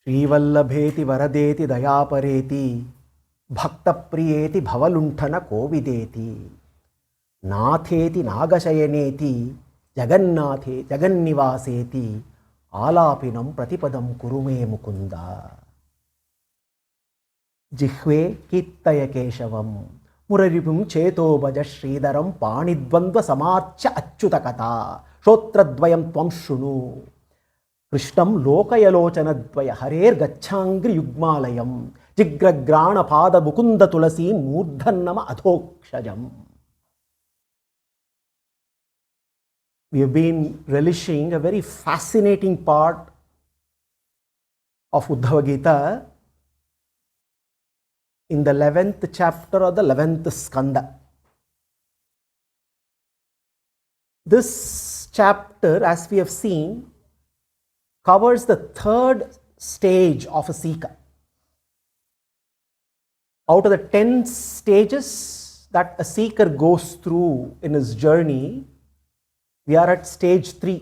శ్రీవల్లభేతి వరదేతి దయాపరేతి భక్తప్రియేతి భవలుంఠన కోవిదేతి నాథేతి నాగశయనేతి జగన్నాథే జగన్నివాసేతి ఆలాపినం ప్రతిపదం కురుమే ముకుంద. జిహ్వే కీర్తయ కేశవం మురరిపుం చేతోభజ శ్రీధరం పాణిద్వంద్వ సమార్చ్య అచ్యుతకథ శ్రోత్రద్వయం త్వం శృణు కృష్ణం లోకయలోచనద్వయ హరేర్గచ్ఛాంగ్రి యుగ్మాలయం జిగ్రగ్రాణపాద Mukunda Tulsi మూర్ధన్నమ అధోక్షజం. We have been relishing a very fascinating part of Uddhava Gita in the 11th chapter or the 11th skanda. This chapter, as we have seen, covers the third stage of a seeker. Out of the 10 stages that a seeker goes through in his journey, we are at stage 3.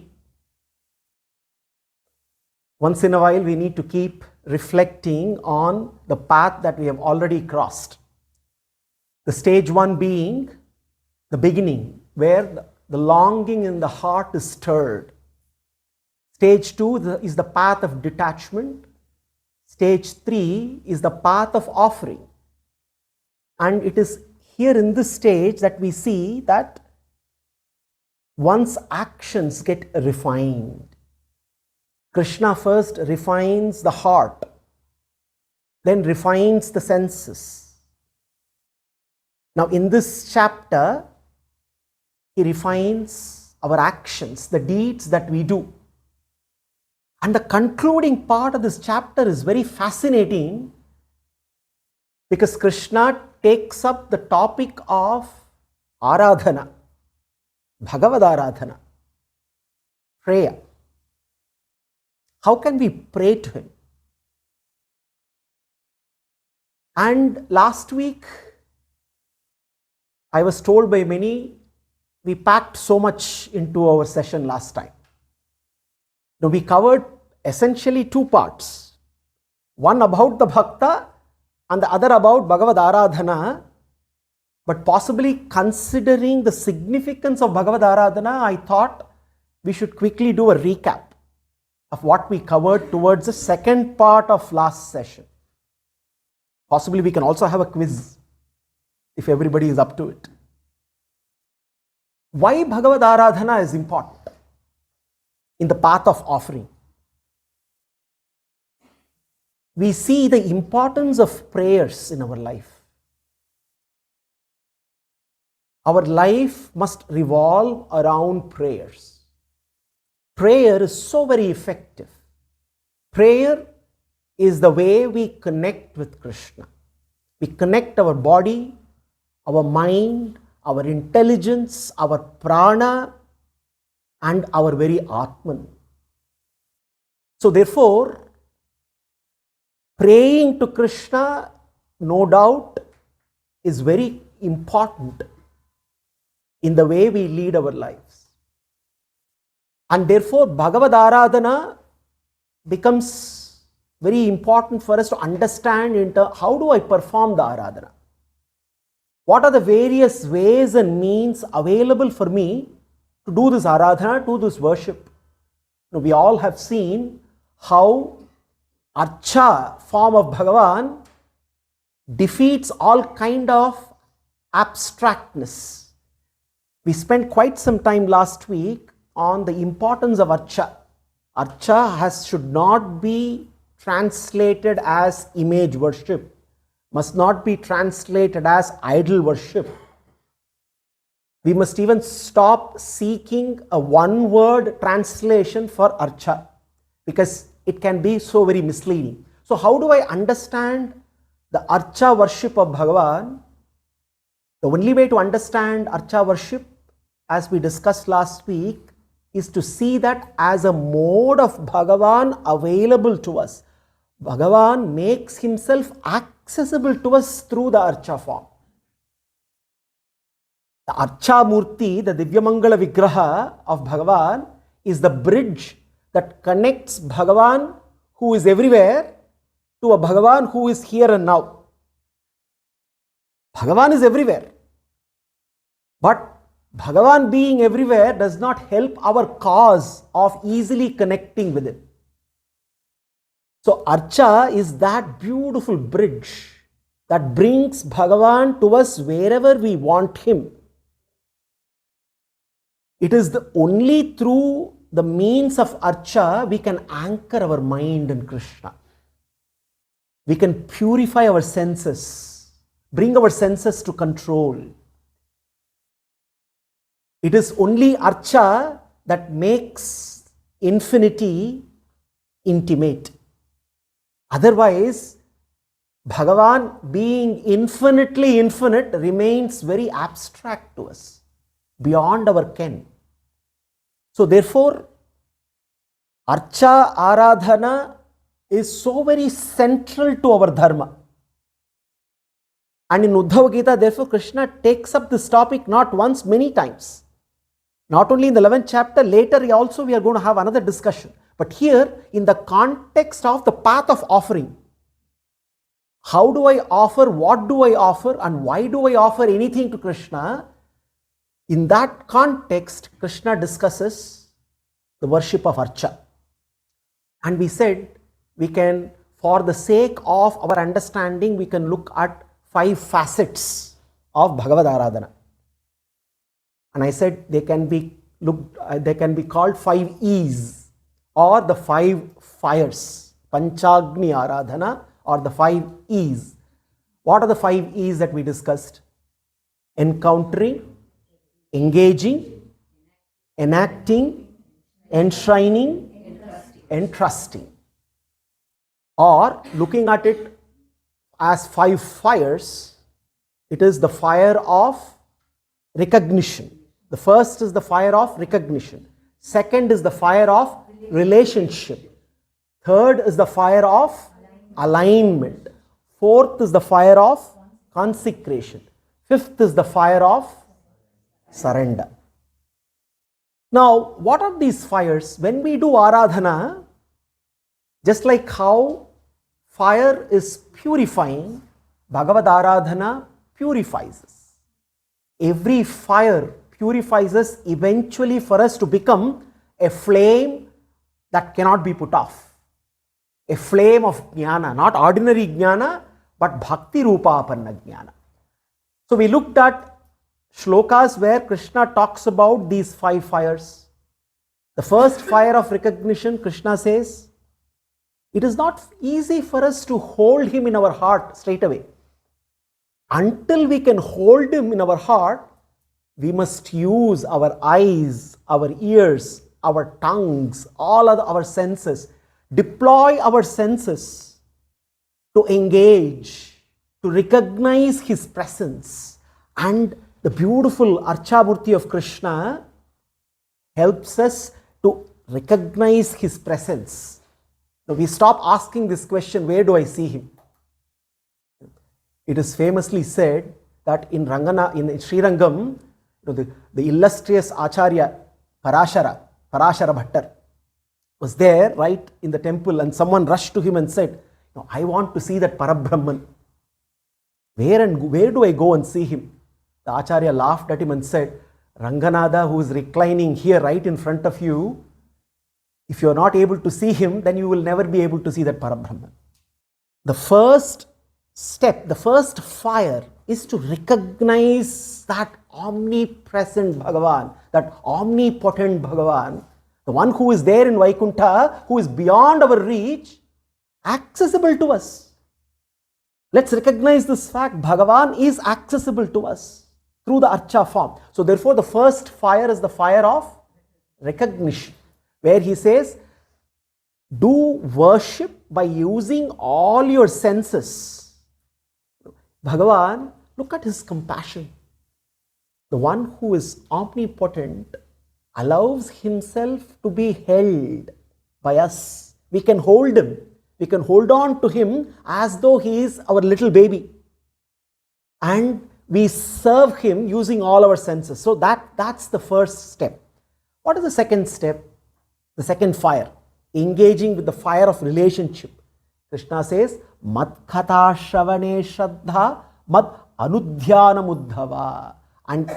Once in a while, we need to keep reflecting on the path that we have already crossed. The stage 1 being the beginning, where the longing in the heart is stirred. Stage 2 is the path of detachment. Stage 3 is the path of offering. And it is here in this stage that we see that one's actions get refined. Krishna first refines the heart, then refines the senses. Now, in this chapter, he refines our actions, the deeds that we do. And the concluding part of this chapter is very fascinating because Krishna takes up the topic of Aradhana, Bhagavad Aradhana, prayer. How can we pray to him? And last week, I was told by many, we packed so much into our session last time. Now, we covered essentially 2 parts. One about the Bhakta and the other about Bhagavad Aradhana. But possibly considering the significance of Bhagavad Aradhana, I thought we should quickly do a recap of what we covered towards the second part of last session. Possibly we can also have a quiz if everybody is up to it. Why Bhagavad Aradhana is important in the path of offering? We see the importance of prayers in our life. Our life must revolve around prayers. Prayer is so very effective. Prayer is the way we connect with Krishna. We connect our body, our mind, our intelligence, our prana, and our very Atman. So therefore, praying to Krishna, no doubt, is very important in the way we lead our lives. And therefore, Bhagavad Aradhana becomes very important for us to understand into how do I perform the Aradhana? What are the various ways and means available for me to do this Aradhana, to this worship? Now, we all have seen how Archa form of Bhagavan defeats all kind of abstractness. We spent quite some time last week on the importance of Archa. Archa should not be translated as image worship, must not be translated as idol worship. We must even stop seeking a one-word translation for Archa because it can be so very misleading. So how do I understand the Archa worship of Bhagavan? The only way to understand Archa worship, as we discussed last week, is to see that as a mode of Bhagavan available to us. Bhagavan makes himself accessible to us through the Archa form. The Archa Murti, the Divyamangala Vigraha of Bhagavan, is the bridge that connects Bhagavan, who is everywhere, to a Bhagavan who is here and now. Bhagavan is everywhere. But Bhagavan being everywhere does not help our cause of easily connecting with Him. So Archa is that beautiful bridge that brings Bhagavan to us wherever we want Him. It is the only through the means of Archa we can anchor our mind in Krishna. We can purify our senses, bring our senses to control. It is only Archa that makes infinity intimate. Otherwise, Bhagavan being infinitely infinite remains very abstract to us, beyond our ken. So therefore, Archa Aradhana is so very central to our Dharma. And in Uddhava Gita, therefore, Krishna takes up this topic not once, many times. Not only in the 11th chapter, later also we are going to have another discussion. But here, in the context of the path of offering, how do I offer, what do I offer, and why do I offer anything to Krishna? In that context, Krishna discusses the worship of Archa. And we said, we can, for the sake of our understanding, we can look at 5 facets of Bhagavad Aradhana. And I said they can be called 5 E's, or the 5 fires, Panchagni Aradhana, or the 5 E's. What are the 5 E's that we discussed? Encountering, engaging, enacting, enshrining, entrusting. Or looking at it as 5 fires, it is the fire of recognition. The first is the fire of recognition. Second is the fire of relationship. Third is the fire of alignment. Fourth is the fire of consecration. Fifth is the fire of surrender. Now, what are these fires? When we do Aradhana, just like how fire is purifying, Bhagavad Aradhana purifies us. Every fire purifies us eventually for us to become a flame that cannot be put off. A flame of jnana, not ordinary jnana, but bhakti rupapanna jnana. So we looked at shlokas where Krishna talks about these 5 fires. The first fire of recognition, Krishna says, it is not easy for us to hold Him in our heart straight away. Until we can hold Him in our heart, we must use our eyes, our ears, our tongues, all of our senses, deploy our senses to engage, to recognize His presence. And the beautiful Archamurti of Krishna helps us to recognize His presence. Now we stop asking this question, where do I see Him? It is famously said that in Srirangam, the illustrious Acharya Parashara Bhattar was there right in the temple, and someone rushed to him and said, I want to see that Parabrahman. Where do I go and see him? The Acharya laughed at him and said, Ranganatha, who is reclining here right in front of you, if you are not able to see him, then you will never be able to see that Parabrahman. The first step, the first fire is to recognize that omnipresent Bhagavan, that omnipotent Bhagavan, the one who is there in Vaikuntha, who is beyond our reach, accessible to us. Let's recognize this fact. Bhagavan is accessible to us through the Archa form. So therefore the first fire is the fire of recognition, where he says, do worship by using all your senses. Bhagavan, look at his compassion. The one who is omnipotent allows himself to be held by us. We can hold him. We can hold on to him as though he is our little baby. And we serve him using all our senses. So that's the first step. What is the second step? The second fire, engaging with the fire of relationship. Krishna says, Mat Katha Shravane Shraddha Mad Anudhyanam Uddhava. And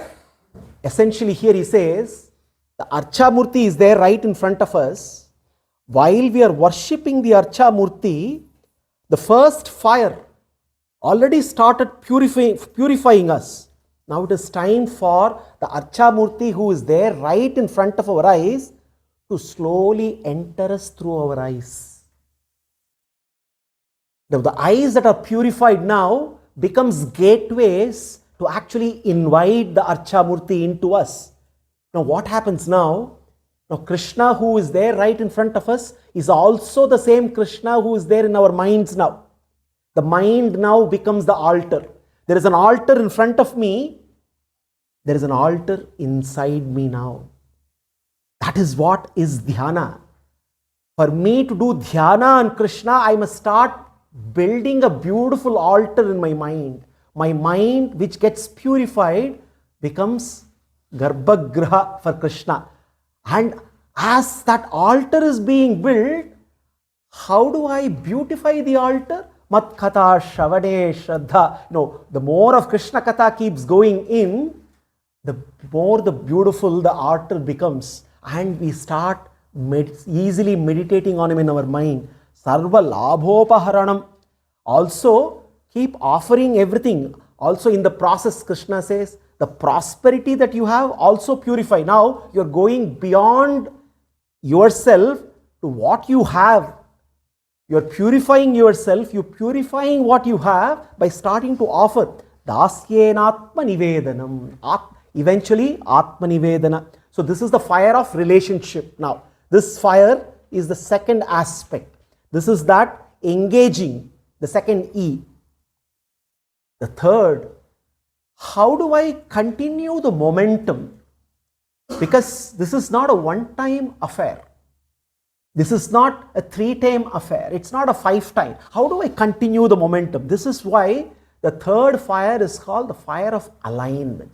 essentially here he says, the Archa Murti is there right in front of us. While we are worshipping the Archa Murti, the first fire already started purifying us. Now it is time for the Archa Murti who is there right in front of our eyes to slowly enter us through our eyes. Now the eyes that are purified now becomes gateways to actually invite the Archa Murti into us. Now what happens now? Now Krishna who is there right in front of us is also the same Krishna who is there in our minds now. The mind now becomes the altar. There is an altar in front of me. There is an altar inside me now. That is what is dhyana. For me to do dhyana on Krishna, I must start building a beautiful altar in my mind. My mind, which gets purified, becomes Garbhagriha for Krishna. And as that altar is being built, how do I beautify the altar? Mat Katha Shravane Shraddha. No, the more of Krishna Katha keeps going in, the more the beautiful the altar becomes. And we start easily meditating on him in our mind. Sarva Labhopaharanam. Also, keep offering everything. Also in the process, Krishna says, the prosperity that you have also purify. Now, you're going beyond yourself to what you have. You're purifying yourself, you're purifying what you have by starting to offer. Dasyenatma nivedanam. Eventually, Atma nivedana. So this is the fire of relationship. Now, this fire is the second aspect. This is that engaging, the second E. The third, how do I continue the momentum? Because this is not a one-time affair. This is not a 3-time affair. It's not a 5-time. How do I continue the momentum? This is why the third fire is called the fire of alignment.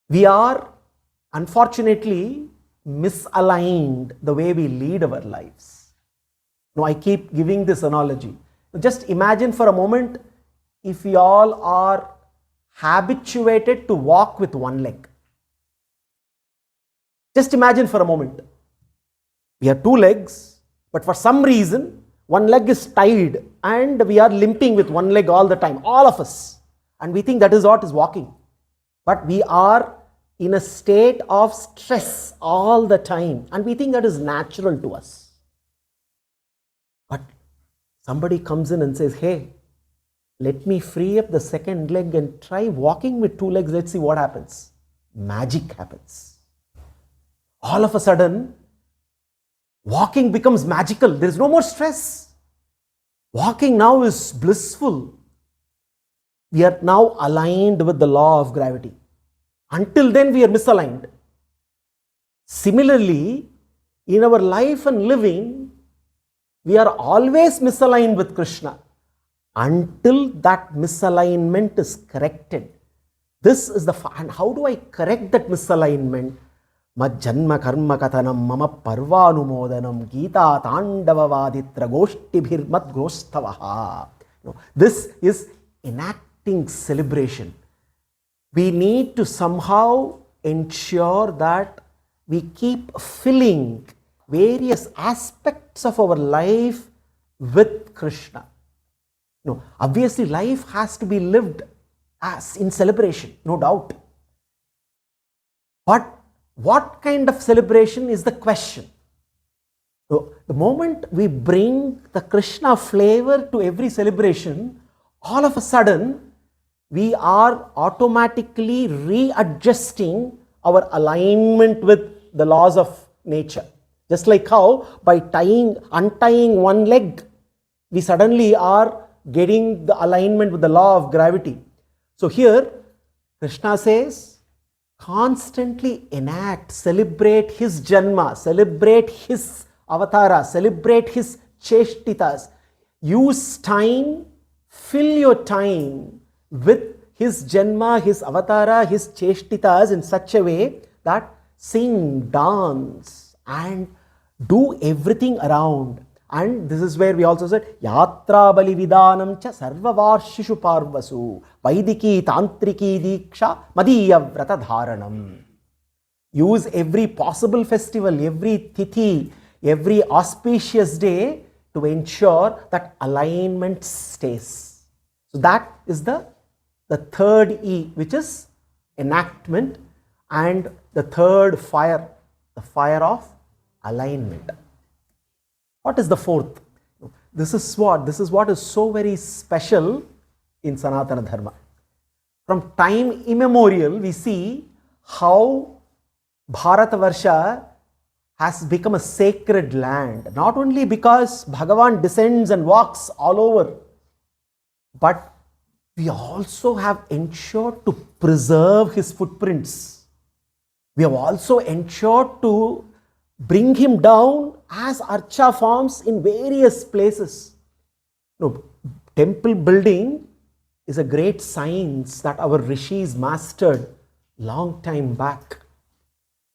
We are, unfortunately, misaligned the way we lead our lives. Now, I keep giving this analogy. Just imagine for a moment if we all are habituated to walk with one leg. Just imagine for a moment. We have 2 legs, but for some reason, one leg is tied and we are limping with one leg all the time, all of us. And we think that is what is walking. But we are in a state of stress all the time and we think that is natural to us. But somebody comes in and says, hey, let me free up the second leg and try walking with 2 legs. Let's see what happens. Magic happens. All of a sudden, walking becomes magical. There is no more stress. Walking now is blissful. We are now aligned with the law of gravity. Until then, we are misaligned. Similarly, in our life and living, we are always misaligned with Krishna until that misalignment is corrected. This is the, and how do I correct that misalignment? Majjanma karma kathanam mama parvanumodanam Gita tandavavaditra goshtibhir madgrostavaha. This is enacting celebration. We need to somehow ensure that we keep filling various aspects of our life with Krishna. Obviously life has to be lived as in celebration, no doubt. But what kind of celebration is the question? So the moment we bring the Krishna flavor to every celebration, all of a sudden we are automatically readjusting our alignment with the laws of nature. Just like how by untying one leg, we suddenly are getting the alignment with the law of gravity. So here, Krishna says, constantly enact, celebrate his janma, celebrate his avatara, celebrate his cheshtitas. Use time, fill your time with his janma, his avatara, his cheshtitas in such a way that sing, dance and do everything around. And this is where we also said, Yatra Bali Vidanam cha Sarvavarshishu Parvasu Vaidiki Tantriki Diksha Madiya Vrata Dharanam. Use every possible festival, every tithi, every auspicious day to ensure that alignment stays. So that is the third E, which is enactment, and the third fire, the fire of alignment. What is the fourth? This is what is so very special in Sanatana Dharma. From time immemorial, we see how Bharatavarsha has become a sacred land, not only because Bhagavan descends and walks all over, but we also have ensured to preserve his footprints. We have also ensured to bring him down as archa forms in various places. Temple building is a great science that our rishis mastered long time back.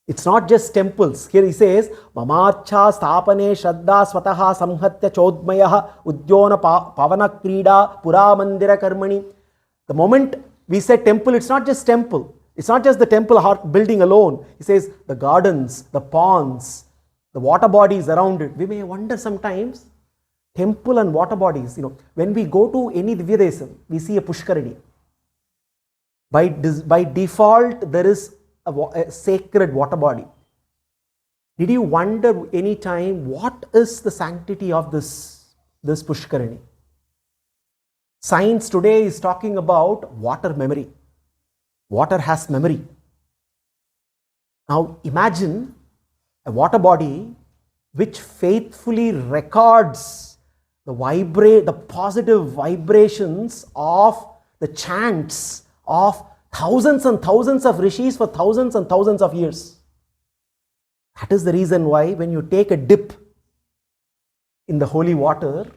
It's not just temples. Here he says, Mamarcha stapane shraddha swataha samhatya chodmayaha udyona pavana krida pura mandira karmani. The moment we say temple, it's not just temple. It's not just the temple building alone. He says the gardens, the ponds, the water bodies around it. We may wonder sometimes, temple and water bodies, when we go to any Divya Desam, we see a Pushkarani. By default, there is a sacred water body. Did you wonder any time what is the sanctity of this Pushkarani? Science today is talking about water memory. Water has memory. Now imagine a water body which faithfully records the positive vibrations of the chants of thousands and thousands of rishis for thousands and thousands of years. That is the reason why when you take a dip in the holy water,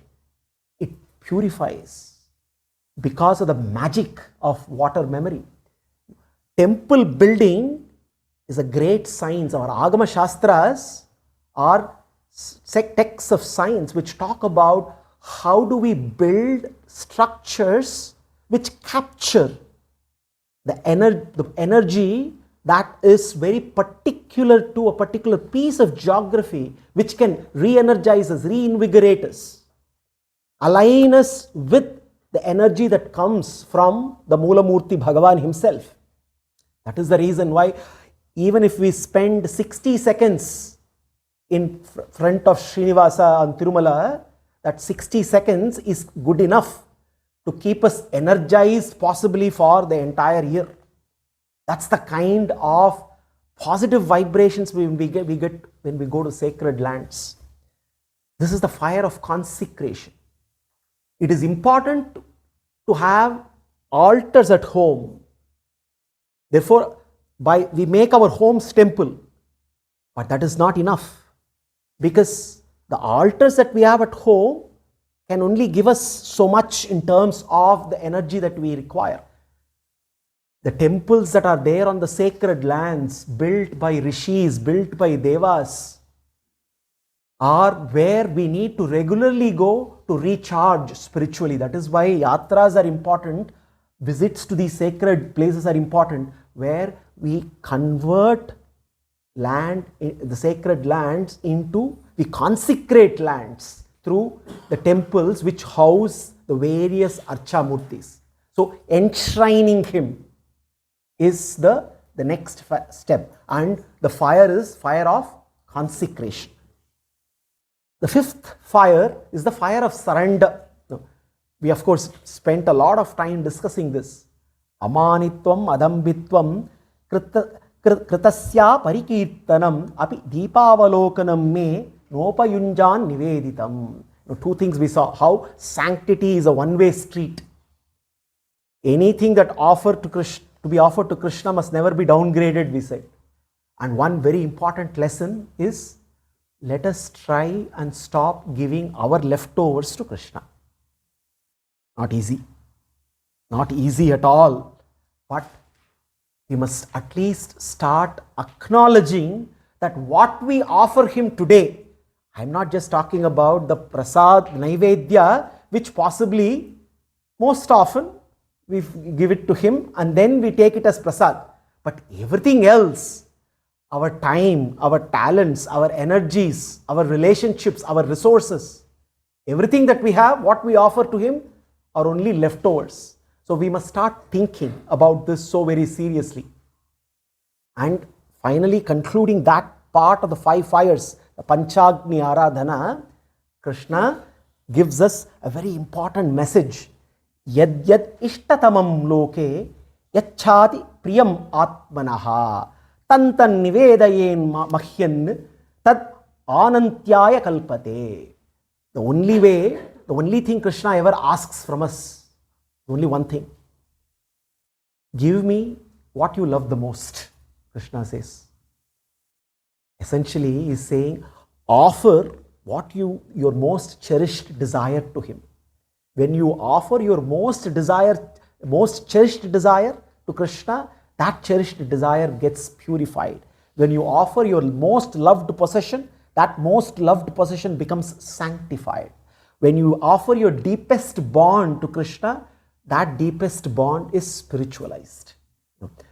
it purifies because of the magic of water memory. Temple building is a great science. Our Agama Shastras are texts of science which talk about how do we build structures which capture the energy that is very particular to a particular piece of geography, which can re-energize us, reinvigorate us, align us with the energy that comes from the Moolamurti Bhagavan himself. That is the reason why even if we spend 60 seconds in front of Srinivasa on Tirumala, that 60 seconds is good enough to keep us energized possibly for the entire year. That's the kind of positive vibrations we get when we go to sacred lands. This is the fire of consecration. It is important to have altars at home. Therefore, we make our homes temple, but that is not enough, because the altars that we have at home can only give us so much in terms of the energy that we require. The temples that are there on the sacred lands, built by rishis, built by devas, are where we need to regularly go to recharge spiritually. That is why yatras are important, visits to these sacred places are important, where we convert land, the sacred lands we consecrate lands through the temples which house the various archamurtis. So enshrining him is the next step, and the fire is fire of consecration. The fifth fire is the fire of surrender. We of course spent a lot of time discussing this. Amanitvam adambitvam kritasya parikirtanam api deepavalokanam me nopayunjan niveditam. Two things we saw: how sanctity is a one-way street. Anything that to be offered to Krishna must never be downgraded, we said. And one very important lesson is, let us try and stop giving our leftovers to Krishna. Not easy. Not easy at all. But we must at least start acknowledging that what we offer him today I'm not just talking about the prasad, naivedya, which possibly most often we give it to him and then we take it as prasad. But everything else, our time, our talents, our energies, our relationships, our resources, everything that we have, what we offer to him are only leftovers. So we must start thinking about this so very seriously. And finally, concluding that part of the 5 fires, the Panchagni Aradhana, Krishna gives us a very important message. Yad yad ishtatamam loke yachchati priyam atmanaha tantan nivedayen mahyan tad anantyaya kalpate. The only way, the only thing Krishna ever asks from us, only one thing. Give me what you love the most, Krishna says. Essentially, he is saying, offer what your most cherished desire to him. When you offer your most cherished desire to Krishna, that cherished desire gets purified. When you offer your most loved possession, that most loved possession becomes sanctified. When you offer your deepest bond to Krishna, that deepest bond is spiritualized.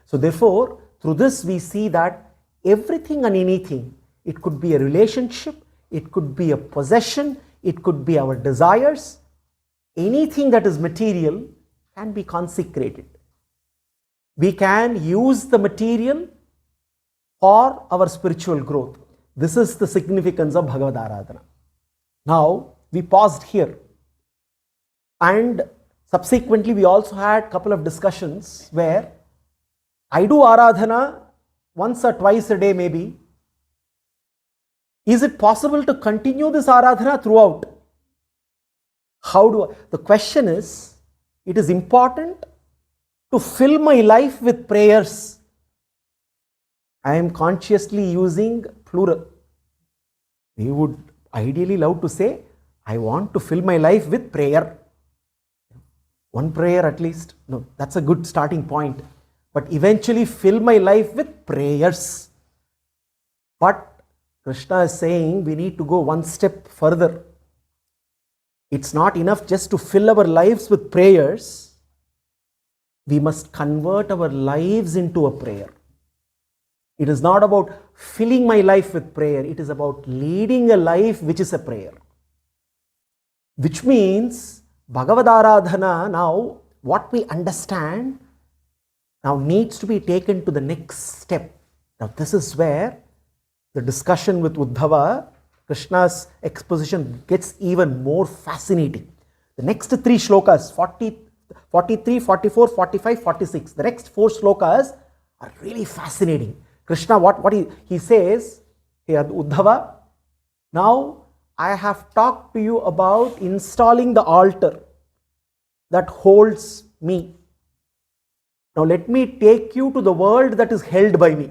So therefore, through this we see that everything and anything, it could be a relationship, it could be a possession, it could be our desires, anything that is material can be consecrated. We can use the material for our spiritual growth. This is the significance of Bhagavad Aradhana. Now, we paused here. And subsequently, we also had a couple of discussions where I do Aradhana once or twice a day maybe. Is it possible to continue this Aradhana throughout? The question is, it is important to fill my life with prayers. I am consciously using plural. We would ideally love to say, I want to fill my life with prayer. One prayer at least. No, that's a good starting point. But eventually fill my life with prayers. But Krishna is saying we need to go one step further. It's not enough just to fill our lives with prayers. We must convert our lives into a prayer. It is not about filling my life with prayer. It is about leading a life which is a prayer. Which means Bhagavad Aradhana, now what we understand now needs to be taken to the next step. Now this is where the discussion with Uddhava, Krishna's exposition gets even more fascinating. The next 3 shlokas, 43, 44, 45, 46, the next 4 shlokas are really fascinating. Krishna, what he says here, Uddhava, now I have talked to you about installing the altar that holds me. Now let me take you to the world that is held by me.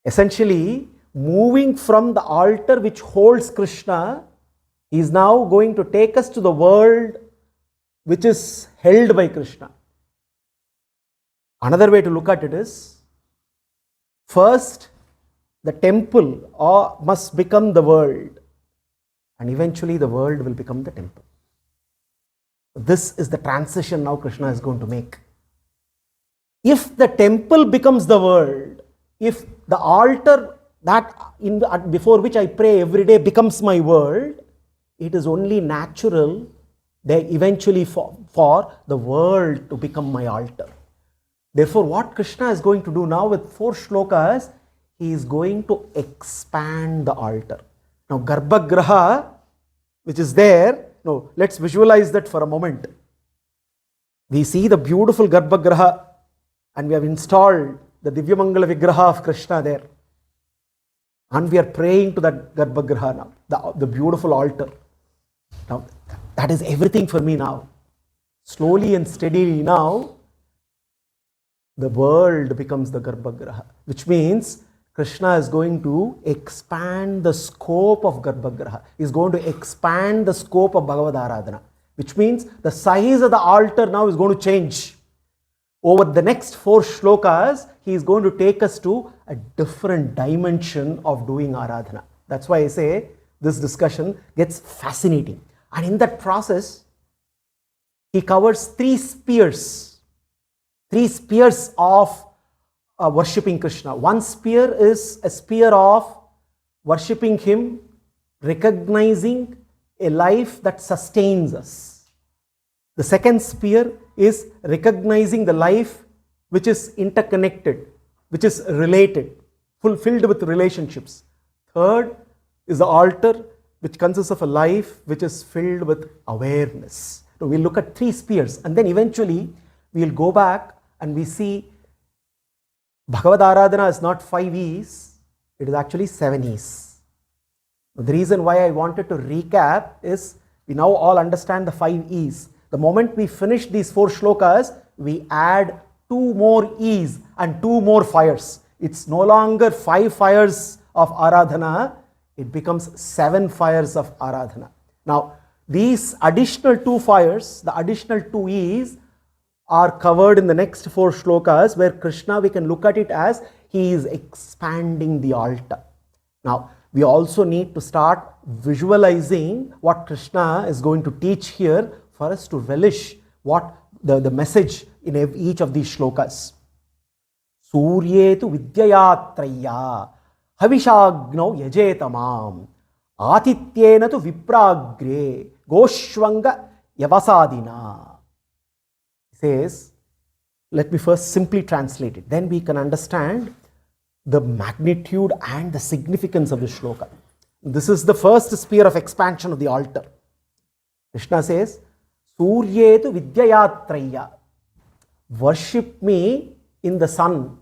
Essentially, moving from the altar which holds Krishna, he is now going to take us to the world which is held by Krishna. Another way to look at it is, first, the temple must become the world, and eventually the world will become the temple. This is the transition now Krishna is going to make. If the temple becomes the world, if the altar before which I pray every day becomes my world, it is only natural eventually for the world to become my altar. Therefore, what Krishna is going to do now with 4 shlokas, he is going to expand the altar. Now, Garbhagraha, which is there, now let's visualize that for a moment. We see the beautiful Garbhagraha and we have installed the Divyamangala Vigraha of Krishna there. And we are praying to that Garbhagraha now, the beautiful altar. Now, that is everything for me now. Slowly and steadily now, the world becomes the Garbhagraha, which means Krishna is going to expand the scope of Garbhagraha. He is going to expand the scope of Bhagavad Aradhana, which means the size of the altar now is going to change. Over the next 4 shlokas, he is going to take us to a different dimension of doing Aradhana. That's why I say this discussion gets fascinating. And in that process, he covers three spheres of worshipping Krishna. One sphere is a sphere of worshipping him, recognizing a life that sustains us. The second sphere is recognizing the life which is interconnected, which is related, filled with relationships. Third is the altar, which consists of a life which is filled with awareness. So we'll look at three spheres, and then eventually we'll go back and we see Bhagavad Aradhana is not 5 E's, it is actually 7 E's. The reason why I wanted to recap is we now all understand the 5 E's. The moment we finish these 4 shlokas, we add 2 more E's and 2 more fires. It's no longer 5 fires of Aradhana, it becomes 7 fires of Aradhana. Now, these additional 2 fires, the additional 2 E's, are covered in the next 4 shlokas, where Krishna, we can look at it as he is expanding the altar. Now, we also need to start visualizing what Krishna is going to teach here for us to relish what the message in each of these shlokas. Suryetu vidyayatraya havishagnau yajetamam atityena tu vipragre goshvanga yavasadina. He says, let me first simply translate it, then we can understand the magnitude and the significance of the shloka. This is the first sphere of expansion of the altar. Krishna says, Suryetu vidyayatraya. Worship me in the sun.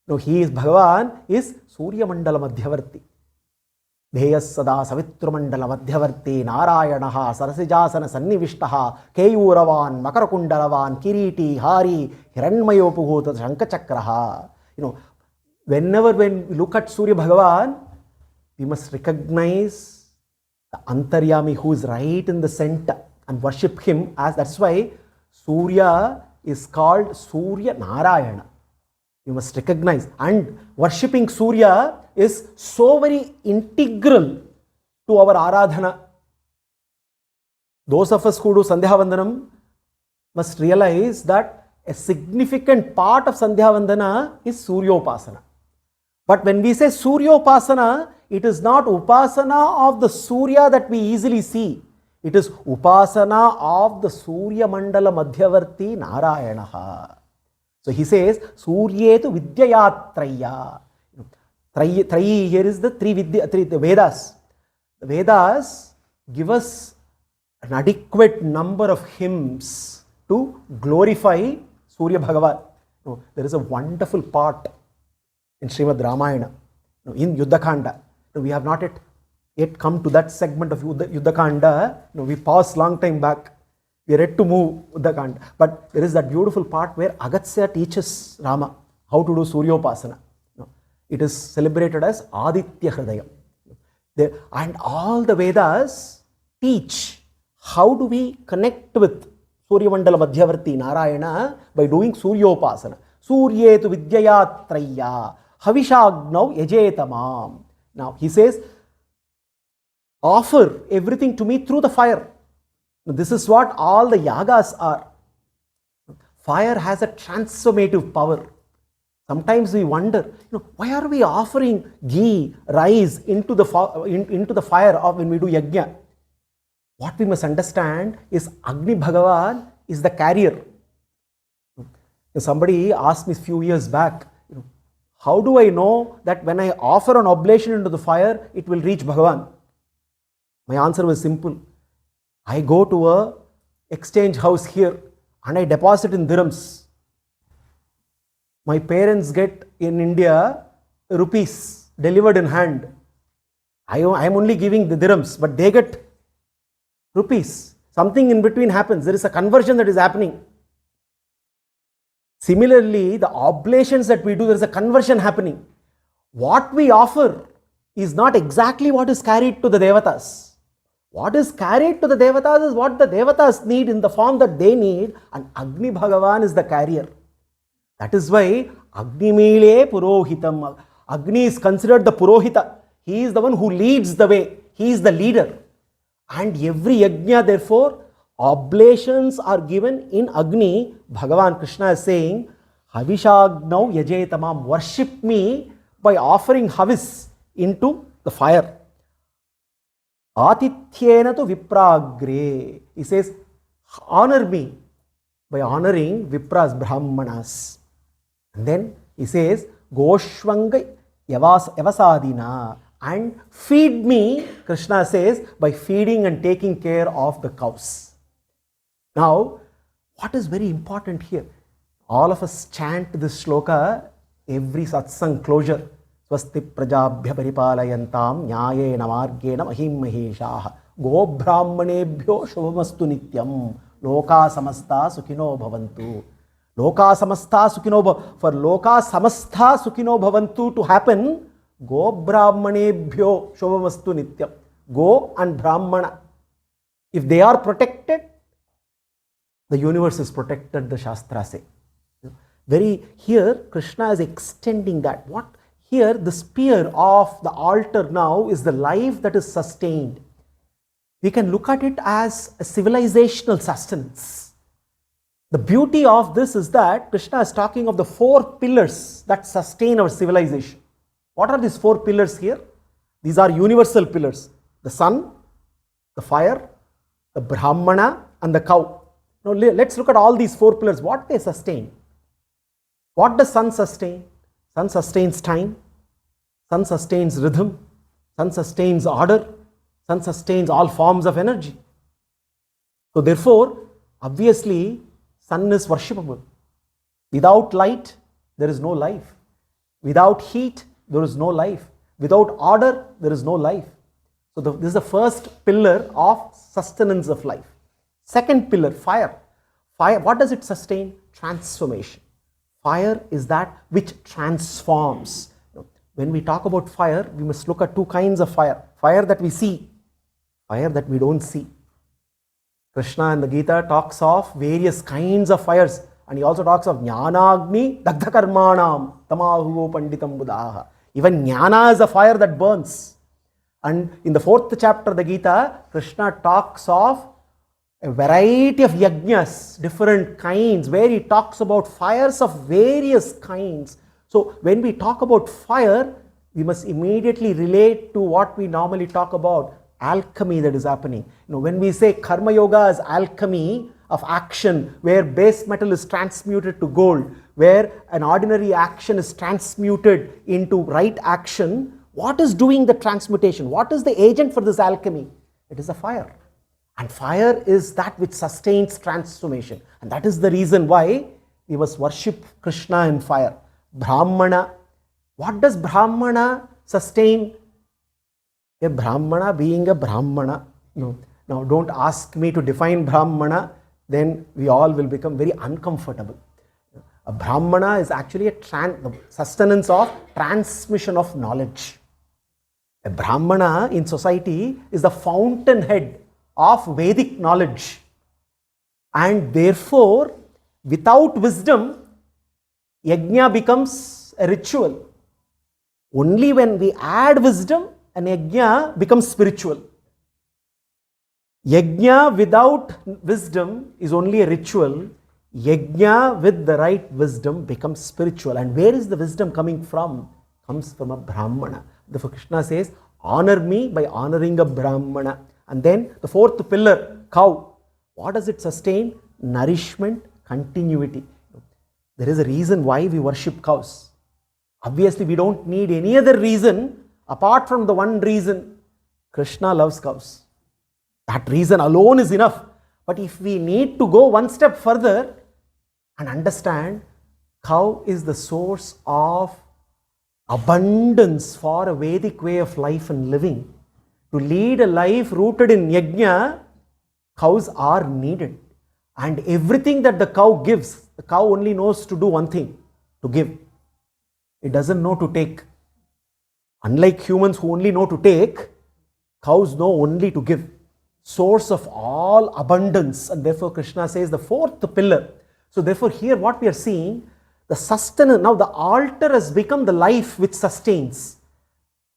No, he is Bhagavan, is Surya Mandala Madhyavarti. Dheyas sada savitru mandala madhyavarti narayanaha sarasijasana sannivishtaha keyuravan makarakundalavan kiriti hari hiranmayopuhuta shankachakraha. Whenever when we look at Surya Bhagavan, we must recognize the Antaryami who is right in the center and worship him as, that's why Surya is called Surya Narayana. You must recognize, and worshipping Surya is so very integral to our Aradhana. Those of us who do Sandhya Vandanam must realize that a significant part of Sandhya Vandana is Suryopasana. But when we say Suryopasana, it is not Upasana of the Surya that we easily see. It is Upasana of the Surya Mandala Madhyavarti Narayanaha. So he says, Suryetu vidyayatraya. Trayi here is the the Vedas. The Vedas give us an adequate number of hymns to glorify Surya Bhagavan. There is a wonderful part in Srimad Ramayana, in Yuddhakanda. We have not yet come to that segment of Yuddhakanda. We paused long time back. We are yet to move Uddhakanda. But there is that beautiful part where Agatsya teaches Rama how to do Suryopasana. It is celebrated as Aditya Hridayam. And all the Vedas teach how do we connect with Surya Mandala Madhyavarti Narayana by doing Suryopasana. Suryetu vidyayatraya havishagnau yajetamam. Now he says, offer everything to me through the fire. This is what all the yagas are. Fire has a transformative power. Sometimes we wonder, why are we offering ghee, rice into the fire when we do yajna? What we must understand is Agni Bhagavan is the carrier. Somebody asked me a few years back, how do I know that when I offer an oblation into the fire, it will reach Bhagavan? My answer was simple. I go to a exchange house here and I deposit in dirhams. My parents get in India rupees delivered in hand. I am only giving the dirhams, but they get rupees. Something in between happens. There is a conversion that is happening. Similarly, the oblations that we do, there is a conversion happening. What we offer is not exactly what is carried to the Devatas. What is carried to the Devatas is what the Devatas need in the form that they need, and Agni Bhagavan is the carrier. That is why Agni Mile Purohitam. Agni is considered the Purohita. He is the one who leads the way. he is the leader. And every yajna, therefore, oblations are given in Agni. Bhagavan Krishna is saying, Havishagnau yajetamam, worship me by offering havis into the fire. Atithyena tu vipragre. He says, honor me by honoring Vipras, Brahmanas. And then he says, Goshvanga yavasadina, and feed me, Krishna says, by feeding and taking care of the cows. Now, what is very important here? All of us chant this shloka every satsang closure. Swasti prajabhya paripalayantam nyayena margena mahim maheshaha go brahmanebhyo shubhamastu nityam loka samasta sukhino bhavantu. Loka samasta sukhino, for loka samasta sukhino bhavantu to happen, go brahmanebhyo shubhamastu nityam. Go and brahmana, if they are protected, the universe is protected, the Shastra say. Here Krishna is extending that. What? Here the spear of the altar now is the life that is sustained. We can look at it as a civilizational sustenance. The beauty of this is that Krishna is talking of the 4 pillars that sustain our civilization. What are these 4 pillars here? These are universal pillars. The sun, the fire, the Brahmana and the cow. Now let's look at all these 4 pillars. What they sustain? What does sun sustain? Sun sustains time. Sun sustains rhythm. Sun sustains order. Sun sustains all forms of energy. So therefore, obviously, sun is worshipable. Without light, there is no life. Without heat, there is no life. Without order, there is no life. So this is the first pillar of sustenance of life. Second pillar, fire. Fire, what does it sustain? Transformation. Fire is that which transforms. When we talk about fire, we must look at 2 kinds of fire. Fire that we see, fire that we don't see. Krishna in the Gita talks of various kinds of fires, and he also talks of Jnanagni Dagdha Karmanam Tamahu Panditam Buddhaha. Even Jnana is a fire that burns. And in the 4th chapter of the Gita, Krishna talks of a variety of yajnas, different kinds, where he talks about fires of various kinds. So when we talk about fire, we must immediately relate to what we normally talk about, alchemy that is happening. When we say karma yoga is alchemy of action, where base metal is transmuted to gold, where an ordinary action is transmuted into right action, what is doing the transmutation? What is the agent for this alchemy? It is a fire. And fire is that which sustains transformation. And that is the reason why we must worship Krishna in fire. Brahmana. What does Brahmana sustain? A Brahmana being a Brahmana. No. Now don't ask me to define Brahmana, then we all will become very uncomfortable. A Brahmana is actually the sustenance of transmission of knowledge. A Brahmana in society is the fountainhead of Vedic knowledge, and therefore without wisdom yajna becomes a ritual. Only when we add wisdom, an yajna becomes spiritual. Yajna without wisdom is only a ritual. Yajna with the right wisdom becomes spiritual. And where is the wisdom coming from? Comes from a Brahmana. Therefore Krishna says, honor me by honoring a Brahmana. And then the 4th pillar, cow. What does it sustain? Nourishment, continuity. There is a reason why we worship cows. Obviously, we don't need any other reason apart from the one reason. Krishna loves cows. That reason alone is enough. But if we need to go one step further and understand, cow is the source of abundance for a Vedic way of life and living. To lead a life rooted in yajna, cows are needed. And everything that the cow gives, the cow only knows to do one thing, to give. It doesn't know to take. Unlike humans who only know to take, cows know only to give. Source of all abundance. And therefore Krishna says the 4th pillar. So therefore here what we are seeing, the sustenance, now the altar has become the life which sustains.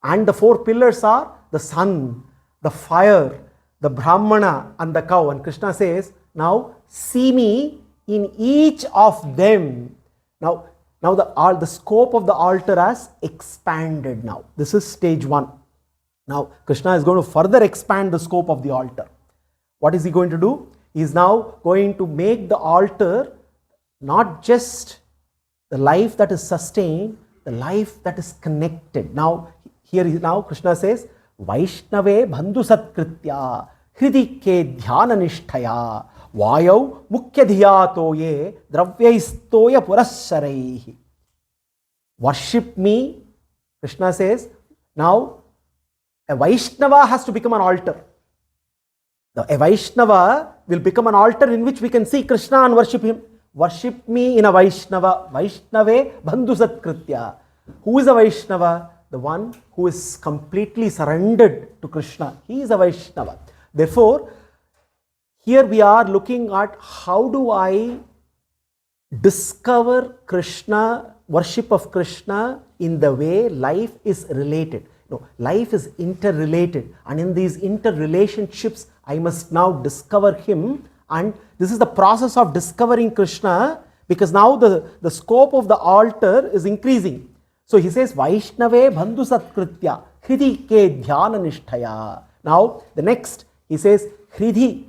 And the 4 pillars are the sun, the fire, the Brahmana and the cow. And Krishna says, now see me in each of them. Now the scope of the altar has expanded now. This is stage 1. Now Krishna is going to further expand the scope of the altar. What is he going to do? He is now going to make the altar not just the life that is sustained, the life that is connected. Now Krishna says, Vaishnave bandhu satkritya hridi ke dhyana nishtaya vayau mukhya dhiyatoye dravyaistoya purasharaihi. Worship me, Krishna says. Now a Vaishnava has to become an altar. A Vaishnava will become an altar in which we can see Krishna and worship him. Worship me in a Vaishnava. Vaishnave bandhu satkritya. Who is a Vaishnava? The one who is completely surrendered to Krishna. He is a Vaishnava. Therefore, here we are looking at how do I discover Krishna, worship of Krishna in the way life is related. No, life is interrelated, and in these interrelationships I must now discover him, and this is the process of discovering Krishna, because now the scope of the altar is increasing. So he says, Vaishnave bandhu satkritya hridi ke dhyana nishtaya. Now the next, he says hridi,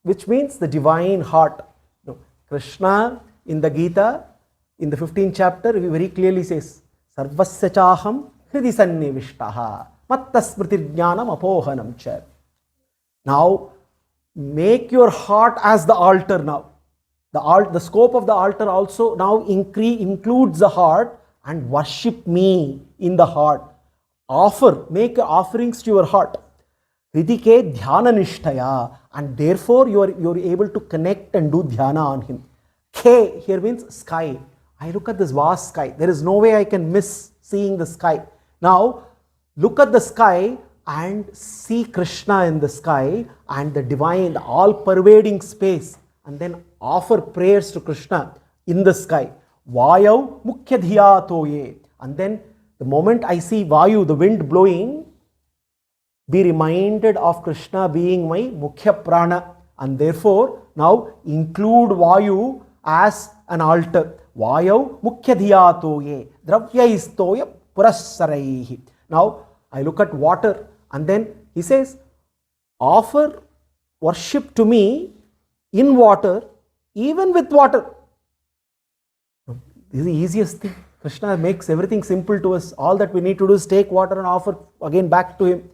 which means the divine heart. No, Krishna in the Gita, in the 15th chapter, he very clearly says, Sarvasya chaham hridi sannivishtaha matta smriti jnanam apohanam cha. Now make your heart as the altar now. The scope of the altar also now includes the heart, and worship me in the heart. Make offerings to your heart. Hridike dhyana nishtaya, and therefore you are able to connect and do dhyana on him. K here means sky. I look at this vast sky. There is no way I can miss seeing the sky. Now look at the sky and see Krishna in the sky and the divine, the all-pervading space, and then offer prayers to Krishna in the sky. Vayau mukhya dhiyatoye. And then the moment I see Vayu, the wind blowing, be reminded of Krishna being my mukhya prana, and therefore now include Vayu as an altar. Vayau mukhya dhiyatoye dravyaistoya purasaraihi. Now I look at water, and then he says, offer worship to me in water, even with water. This is the easiest thing. Krishna makes everything simple to us. All that we need to do is take water and offer again back to him.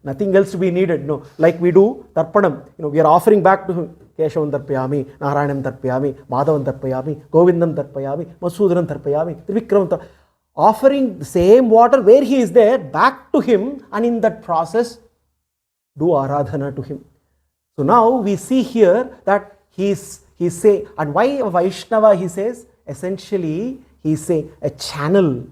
Nothing else to be needed. Like we do Tarpanam. We are offering back to him. Keshavam Tarpayami, Narayanam Tarpayami, Madhavam Tarpayami, Govindam Tarpayami, Masudaram Tarpayami, Trivikram Tarpayami. Offering the same water where he is there back to him, and in that process do aradhana to him. So now we see here that he's saying, and why a Vaishnava, he says, essentially he's saying a channel.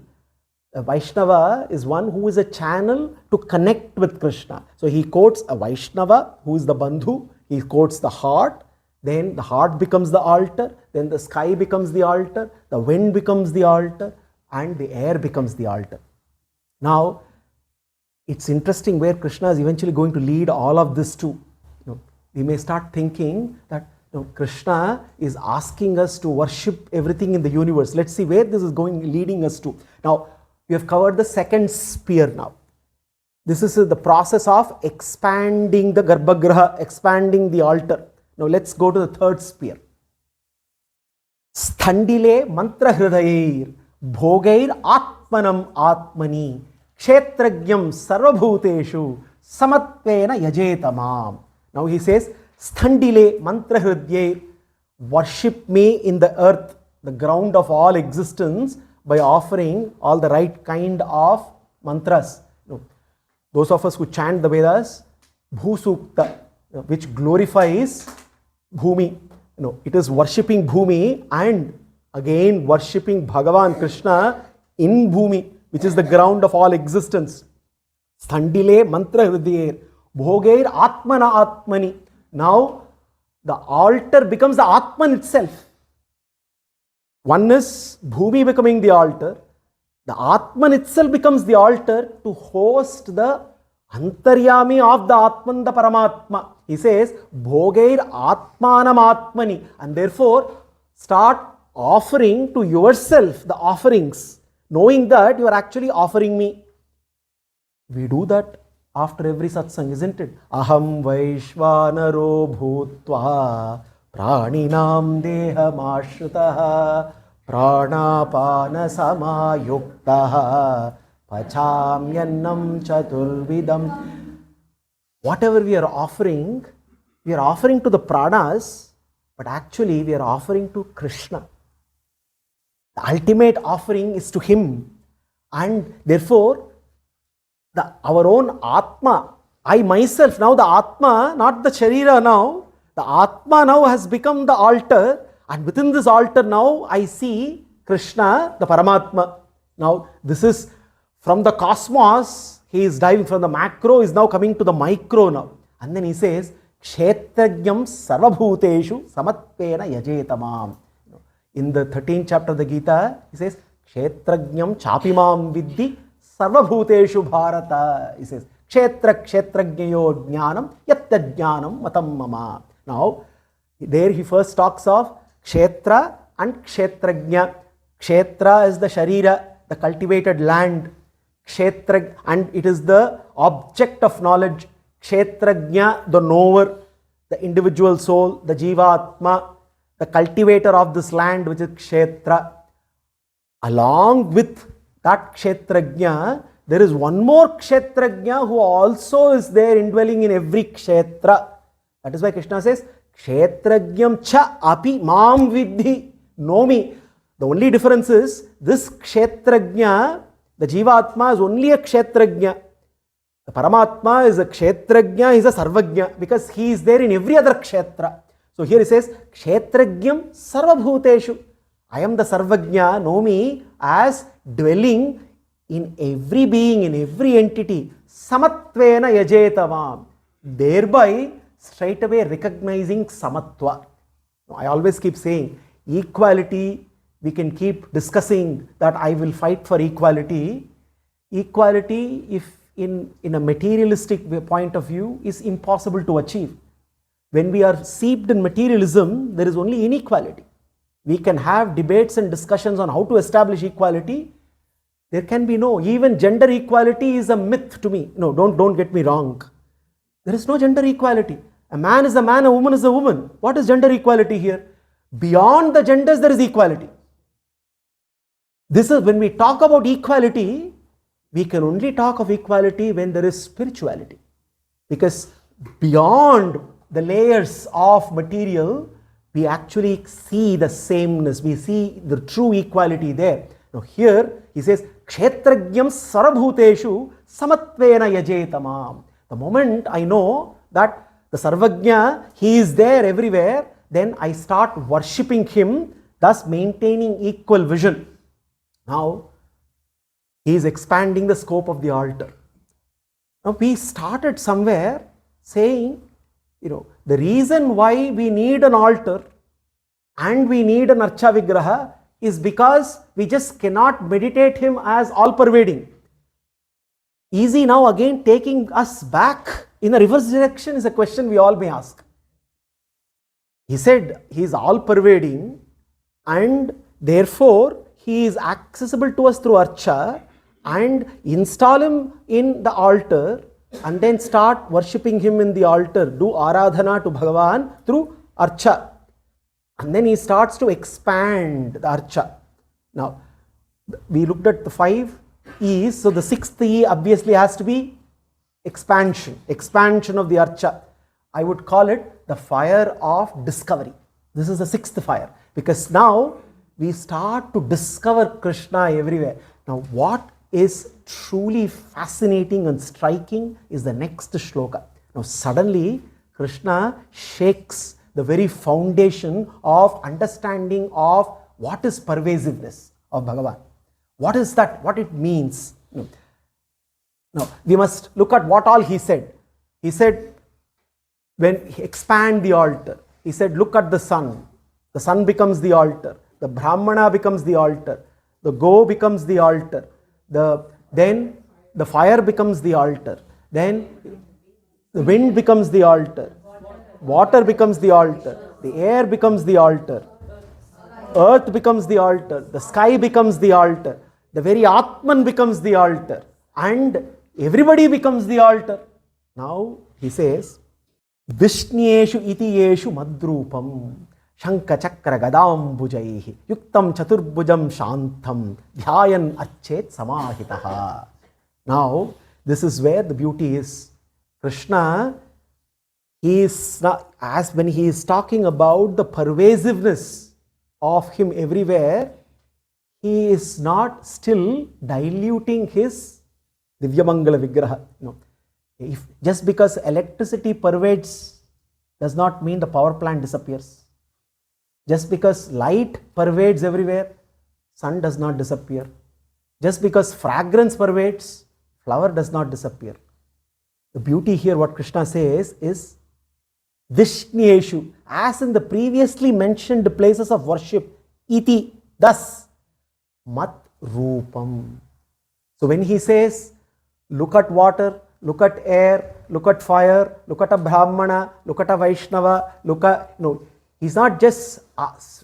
A Vaishnava is one who is a channel to connect with Krishna. So he quotes a Vaishnava who is the bandhu, he quotes the heart, then the heart becomes the altar, then the sky becomes the altar, the wind becomes the altar, and the air becomes the altar. Now it's interesting where Krishna is eventually going to lead all of this to. We may start thinking that Krishna is asking us to worship everything in the universe. Let's see where this is leading us to. Now we have covered the second sphere now. This is the process of expanding the Garbhagriha, expanding the altar. Now let's go to the third sphere. Sthandile mantra hridayair bhogair atmanam atmani kshetragyam sarvabhuteshu samatvena yajetamam. Now he says, Sthandile mantra hridayair, worship me in the earth, the ground of all existence, by offering all the right kind of mantras. Those of us who chant the Vedas, Bhusukta, which glorifies Bhumi. It is worshipping Bhumi and again worshipping Bhagavan Krishna in Bhumi, which is the ground of all existence. Sthandile mantra hridayair bhogair atmana atmani. Now the altar becomes the Atman itself. One is Bhumi becoming the altar. The Atman itself becomes the altar to host the Antaryami of the Atman, the Paramatma. He says, Bhogair Atmanam Atmani. And therefore, start offering to yourself the offerings, knowing that you are actually offering me. We do that after every satsang, isn't it? Aham Vaishvanaro Bhutva Praninam Deham Ashritaha Pranapana Samayuktaha Pachamyannam Chaturvidam. Whatever we are offering to the pranas, but actually we are offering to Krishna. The ultimate offering is to him, and therefore our own Atma, I myself, now the Atma, not the Sharira now, the Atma now has become the altar, and within this altar now I see Krishna, the Paramatma. Now this is from the cosmos, he is diving from the macro, is now coming to the micro now. And then he says, Kshetrajnam sarvabhuteshu samatvena yajetamam. In the 13th chapter of the Gita, he says, Kshetrajnam chapimam vidhi sarvabhuteshu bharata. He says, Kshetra kshetrajnayo jnanam yatta jnanam matam mama. Now, there he first talks of Kshetra and Kshetrajna. Kshetra is the Sharira, the cultivated land. Kshetra, and it is the object of knowledge. Kshetrajna, the knower, the individual soul, the Jivatma, the cultivator of this land, which is Kshetra. Along with that Kshetrajna, there is one more Kshetrajna who also is there indwelling in every Kshetra. That is why Krishna says, Kshetrajnam cha api mam vidhi. Know me. The only difference is, this Kshetrajna, the Jivatma, is only a Kshetrajna. The Paramatma is a Kshetrajna, he is a Sarvajna, because he is there in every other Kshetra. So here he says, Kshetrajnam sarvabhuteshu. I am the Sarvajna, know me as dwelling in every being, in every entity. Samatvena yajetavam. Thereby, straight away recognizing Samatva. I always keep saying, equality, we can keep discussing that I will fight for equality. Equality, if in a materialistic point of view, is impossible to achieve. When we are seeped in materialism, there is only inequality. We can have debates and discussions on how to establish equality. There can be no, even gender equality is a myth to me. No, don't get me wrong. There is no gender equality. A man is a man, a woman is a woman. What is gender equality here? Beyond the genders, there is equality. This is when we talk about equality, we can only talk of equality when there is spirituality. Because beyond the layers of material, we actually see the sameness, we see the true equality there. Now here, he says, Kshetrajnam sarvabhuteshu samatvena yajetamam. The moment I know that the Sarvajna, he is there everywhere, then I start worshipping him, thus maintaining equal vision. Now, he is expanding the scope of the altar. Now, we started somewhere saying, the reason why we need an altar and we need an Archa Vigraha is because we just cannot meditate him as all-pervading. Easy now again taking us back in a reverse direction is a question we all may ask. He said he is all-pervading and therefore he is accessible to us through Archa, and install him in the altar and then start worshipping him in the altar. Do Aradhana to Bhagavan through Archa. And then he starts to expand the Archa. Now, we looked at the 5 E's. So the 6th E obviously has to be expansion of the Archa. I would call it the fire of discovery. This is the 6th fire, because now we start to discover Krishna everywhere. Now, what is truly fascinating and striking is the next shloka. Now, suddenly Krishna shakes the very foundation of understanding of what is pervasiveness of Bhagavan. What is that? What it means? Now, we must look at what all he said. He said, when he expand the altar, he said, look at the sun. The sun becomes the altar. The Brahmana becomes the altar. The Go becomes the altar. Then the fire becomes the altar. Then the wind becomes the altar, water becomes the altar, the air becomes the altar, earth becomes the altar, the sky becomes the altar, the very Atman becomes the altar, and everybody becomes the altar. Now he says, Vishnyeshu itiyeshu madrupam Shanka Chakra Gadambujaihi Yuktam Chaturbujam Shantam Dhyayan Archet Samahitaha. Now, this is where the beauty is. Krishna, he is not, as when he is talking about the pervasiveness of him everywhere, he is not still diluting his Divyamangala Vigraha. No. If, just because electricity pervades does not mean the power plant disappears. Just because light pervades everywhere, sun does not disappear. Just because fragrance pervades, flower does not disappear. The beauty here, what Krishna says is, Vishnyeshu, as in the previously mentioned places of worship, iti, thus, mat rupam. So when he says, look at water, look at air, look at fire, look at a Brahmana, look at a Vaishnava, look at, no, he's not just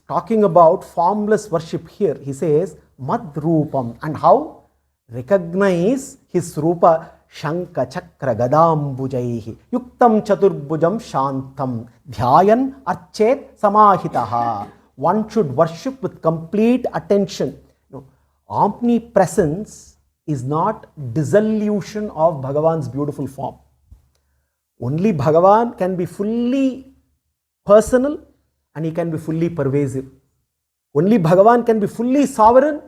talking about formless worship here. He says, Mad Rupam. And how? Recognize his Rupa, Shanka Chakra Gadambujaihi, Yuktam Chaturbujam Shantam, Dhyayan Archet Samahitaha. One should worship with complete attention. No, omnipresence is not dissolution of Bhagavan's beautiful form. Only Bhagavan can be fully personal and he can be fully pervasive. Only Bhagavan can be fully sovereign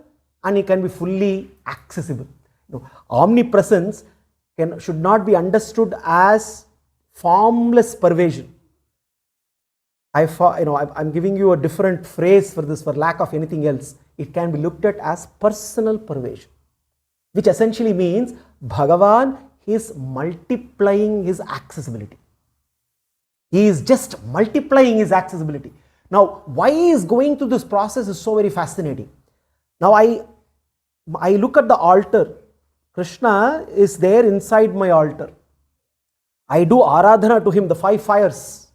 and he can be fully accessible. No, omnipresence should not be understood as formless pervasion. I'm giving you a different phrase for this for lack of anything else. It can be looked at as personal pervasion, which essentially means Bhagavan is multiplying his accessibility. He is just multiplying his accessibility. Now, why he is going through this process is so very fascinating. Now, I look at the altar. Krishna is there inside my altar. I do aradhana to him, the 5 fires.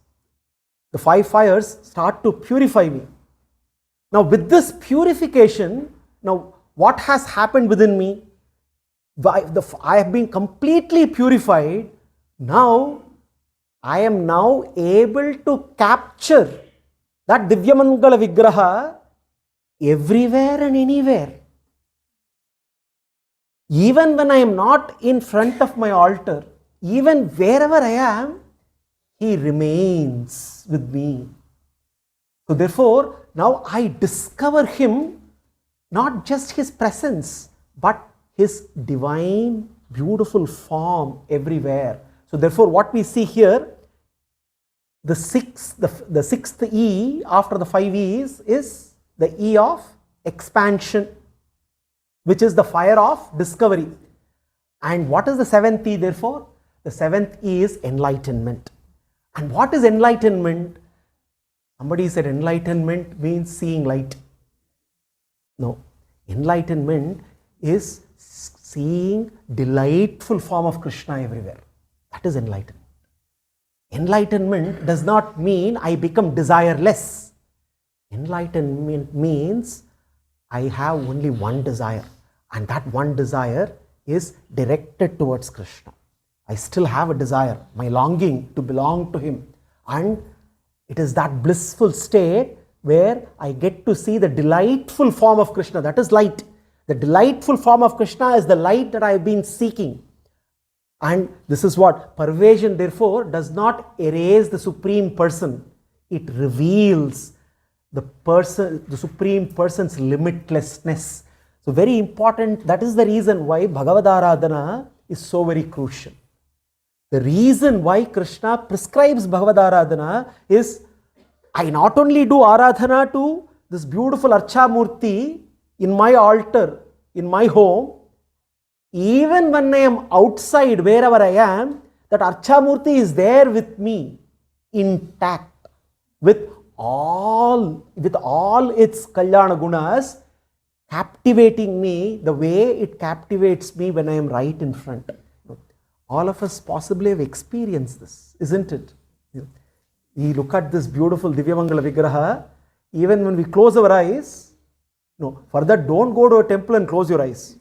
The 5 fires start to purify me. Now, with this purification, now what has happened within me? I have been completely purified. Now, I am now able to capture that Divyamangala Vigraha everywhere and anywhere. Even when I am not in front of my altar, even wherever I am, he remains with me. So therefore, now I discover him, not just his presence, but his divine, beautiful form everywhere. So therefore, what we see here, the sixth E after the 5 E's is the E of expansion, which is the fire of discovery. And what is the 7th E therefore? The 7th E is enlightenment. And what is enlightenment? Somebody said enlightenment means seeing light. No, enlightenment is seeing delightful form of Krishna everywhere. That is enlightenment. Enlightenment does not mean I become desireless. Enlightenment means I have only one desire, and that one desire is directed towards Krishna. I still have a desire, my longing to belong to him, and it is that blissful state where I get to see the delightful form of Krishna. That is light. The delightful form of Krishna is the light that I have been seeking. And this is what pervasion therefore does not erase the Supreme Person. It reveals the person, the Supreme Person's limitlessness. So very important, that is the reason why Bhagavad Aradhana is so very crucial. The reason why Krishna prescribes Bhagavad Aradhana is, I not only do Aradhana to this beautiful Archa Murti in my altar, in my home, even when I am outside, wherever I am, that Archa Murti is there with me, intact, with all its Kalyana Gunas, captivating me the way it captivates me when I am right in front. All of us possibly have experienced this, isn't it? We look at this beautiful Divyamangala Vigraha, even when we close our eyes, for that don't go to a temple and close your eyes.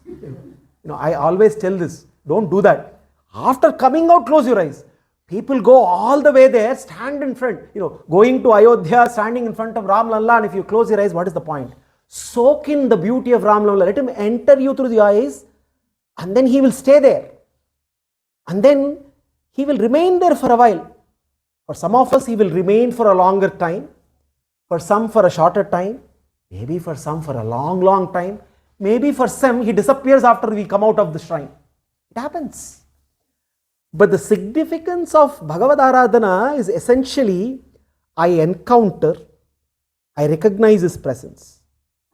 I always tell this, don't do that. After coming out, close your eyes. People go all the way there, stand in front, going to Ayodhya, standing in front of Ram Lalla, and if you close your eyes, what is the point? Soak in the beauty of Ram Lalla, let him enter you through the eyes, and then he will stay there. And then he will remain there for a while. For some of us, he will remain for a longer time. For some, for a shorter time. Maybe for some, for a long, long time. Maybe for some, he disappears after we come out of the shrine. It happens. But the significance of Bhagavad Aradhana is essentially, I encounter, I recognize his presence.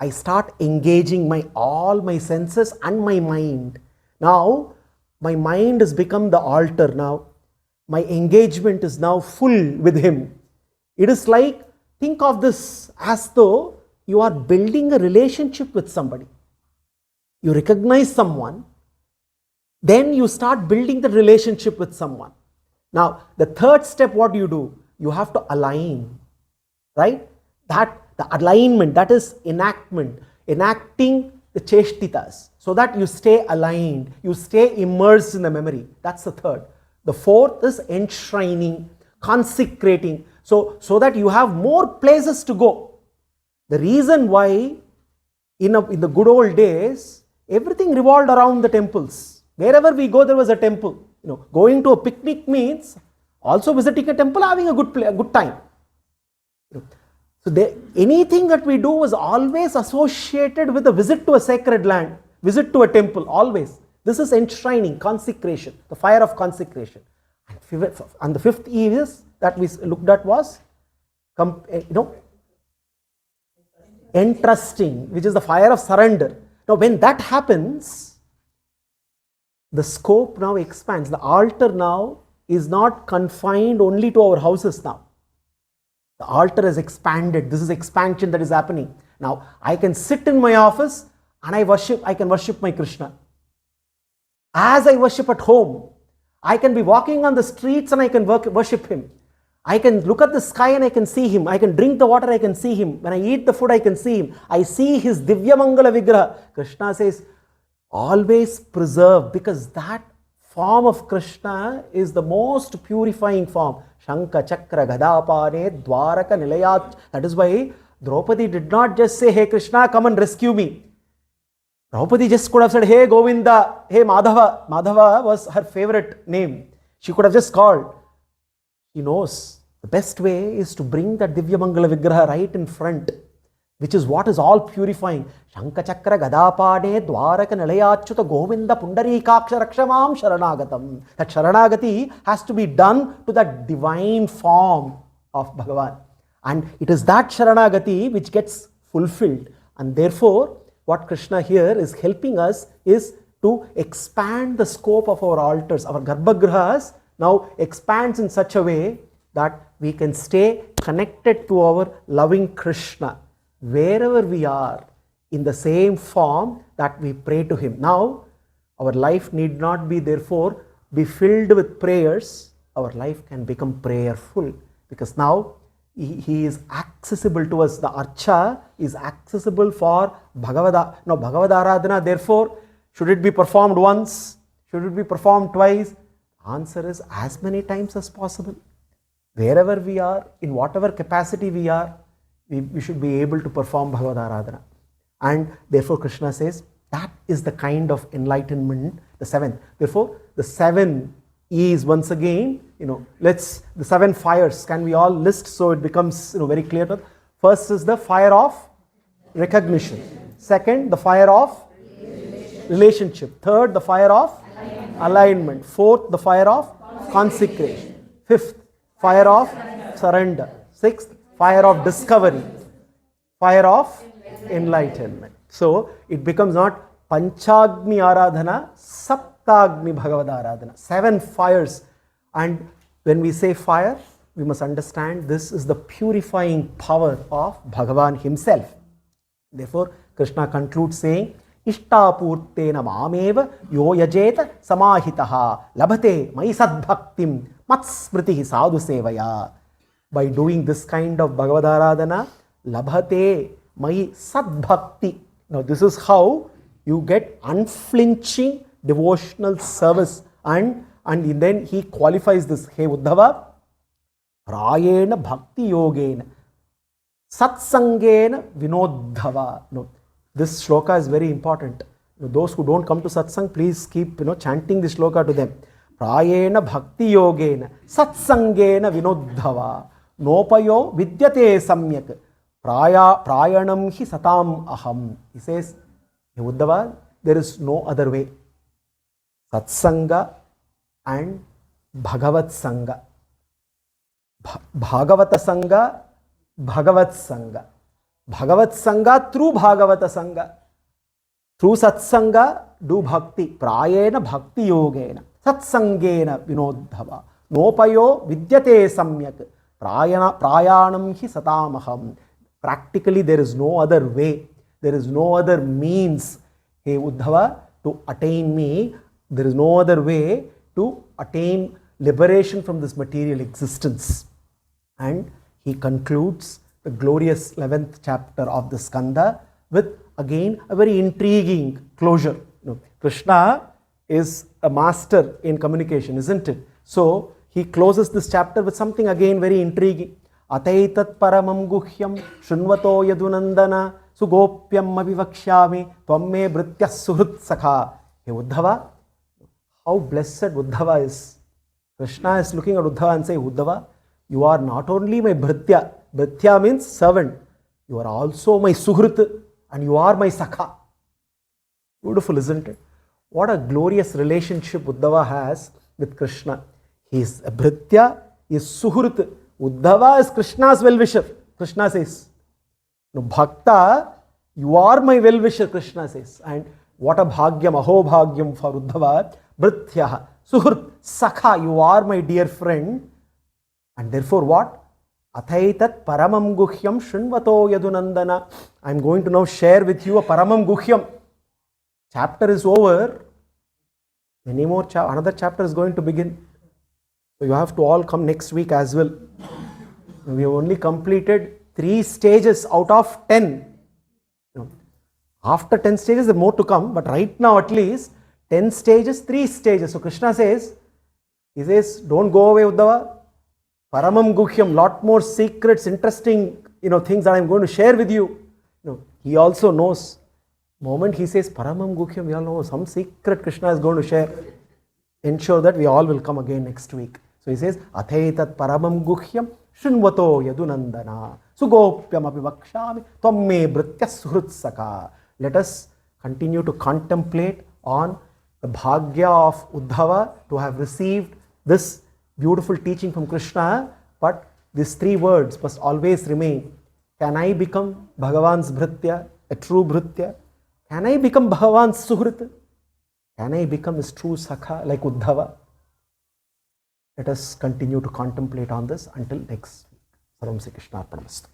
I start engaging all my senses and my mind. Now, my mind has become the altar now. My engagement is now full with him. It is like, think of this as though you are building a relationship with somebody. You recognize someone, then you start building the relationship with someone. Now, the third step, what do? You have to align, right? The alignment, that is enactment, enacting the cheshtitas, so that you stay aligned, you stay immersed in the memory. That's the third. The fourth is enshrining, consecrating, so that you have more places to go. The reason why in the good old days, everything revolved around the temples. Wherever we go, there was a temple. Going to a picnic means also visiting a temple, having a good time. So anything that we do was always associated with a visit to a sacred land, visit to a temple, always. This is enshrining, consecration, the fire of consecration. And the fifth is that we looked at was, entrusting, which is the fire of surrender. Now, when that happens, the scope now expands. The altar now is not confined only to our houses now. The altar has expanded. This is expansion that is happening. Now, I can sit in my office and I can worship my Krishna. As I worship at home, I can be walking on the streets and I can worship him. I can look at the sky and I can see him. I can drink the water, I can see him. When I eat the food, I can see him. I see his Divyamangala Vigraha. Krishna says, always preserve, because that form of Krishna is the most purifying form. Shankha, Chakra, Gadapane, Dwaraka, Nilayat. That is why Draupadi did not just say, hey Krishna, come and rescue me. Draupadi just could have said, hey Govinda, hey Madhava. Madhava was her favorite name. She could have just called. She knows the best way is to bring that Divyamangala Vigraha right in front, which is what is all purifying. Shankha Chakra Gadapane Dwaraka Nilayachyuta Govinda Pundarikaksha Rakshamam Sharanagatam. That Sharanagati has to be done to that divine form of Bhagavan. And it is that Sharanagati which gets fulfilled. And therefore, what Krishna here is helping us is to expand the scope of our altars. Our Garbhagrahas now expands in such a way that we can stay connected to our loving Krishna wherever we are, in the same form that we pray to him. Now, our life need not be therefore be filled with prayers. Our life can become prayerful, because now he is accessible to us. The Archa is accessible for Bhagavad Aradhana. Therefore, should it be performed once? Should it be performed twice? Answer is as many times as possible. Wherever we are, in whatever capacity we are, we should be able to perform Bhagavad Aradhana. And therefore Krishna says that is the kind of enlightenment, the seventh. Therefore the seven is once again, the seven fires, can we all list so it becomes very clear? First is the fire of recognition. Second, the fire of relationship. Third, the fire of alignment. Fourth, the fire of consecration. Fifth, fire of surrender. Sixth, fire of discovery. Fire of enlightenment. So it becomes not Panchagni Aradhana, Saptagni Bhagavad Aradhana. 7 fires. And when we say fire, we must understand this is the purifying power of Bhagavan himself. Therefore, Krishna concludes saying, ishtapurtena mameva yo yajeta samahitaha labhate mai sadbhaktim matsmritihi sadhu sevaya. By doing this kind of Bhagavad-aradhana, labhate mai sadbhakti. Now this is how you get unflinching devotional service, and then he qualifies this. Hey Uddhava, prayena bhakti yogena satsangena vinodhava. No, this shloka is very important. Those who don't come to satsang, please keep chanting this shloka to them. Prayena bhakti yogena satsangena vinodhava nopayo vidyate samyak prayanam hi satam aham. He says, hey Uddhava, there is no other way. Satsanga and Bhagavat Sangha. Bhagavata Sangha, Bhagavat Sangha. Bhagavat Sangha through Bhagavata Sangha. Through Satsanga, do Bhakti. Prayena Bhakti Yogena. Satsangena Vinodhava. Nopayo Vidyate Samyak. Prayanam hi satamaham. Practically, there is no other way. There is no other means. Hey Uddhava, to attain me, there is no other way to attain liberation from this material existence. And he concludes the glorious 11th chapter of the Skanda with again a very intriguing closure. Krishna is a master in communication, isn't it? So he closes this chapter with something again very intriguing. Ataitat paramam guhyam shunvato yadunandana sugopyam avivakshyami tvamme bhritya suhrit sakha. Hey Uddhava, how blessed Uddhava is. Krishna is looking at Uddhava and saying, Uddhava, you are not only my Bhritya. Bhritya means servant. You are also my Suhrit and you are my Sakha. Beautiful, isn't it? What a glorious relationship Uddhava has with Krishna. He is a Bhritya, he is Suhrit. Uddhava is Krishna's well-wisher. Krishna says. No, Bhakta, you are my well-wisher, Krishna says. And what a bhagyam, aho bhagyam for Uddhava. Bhritya, Suhrit, Sakha, you are my dear friend. And therefore what? Athaitat paramam guhyam shunvato yadunandana. I am going to now share with you a paramam guhyam. Chapter is over. Many more, another chapter is going to begin. So you have to all come next week as well. We have only completed 3 stages out of 10. After 10 stages, there are more to come. But right now at least, 10 stages, 3 stages. So Krishna says, he says, don't go away Uddhava. Paramam guhyam, lot more secrets, interesting, things that I am going to share with you. He also knows. Moment he says Paramam guhyam, we all know some secret Krishna is going to share. Ensure that we all will come again next week. So he says, Athaitat paramam guhyam shunvato yadunandana sugopyam apivakshami tvamme bhritya suhrit sakha. Let us continue to contemplate on the bhagya of Uddhava to have received this beautiful teaching from Krishna, but these 3 words must always remain. Can I become Bhagavan's Bhritya, a true Bhritya? Can I become Bhagavan's Suhrit? Can I become his true Sakha like Uddhava? Let us continue to contemplate on this until next week. Sarvam Sri Krishna Arpanamastu.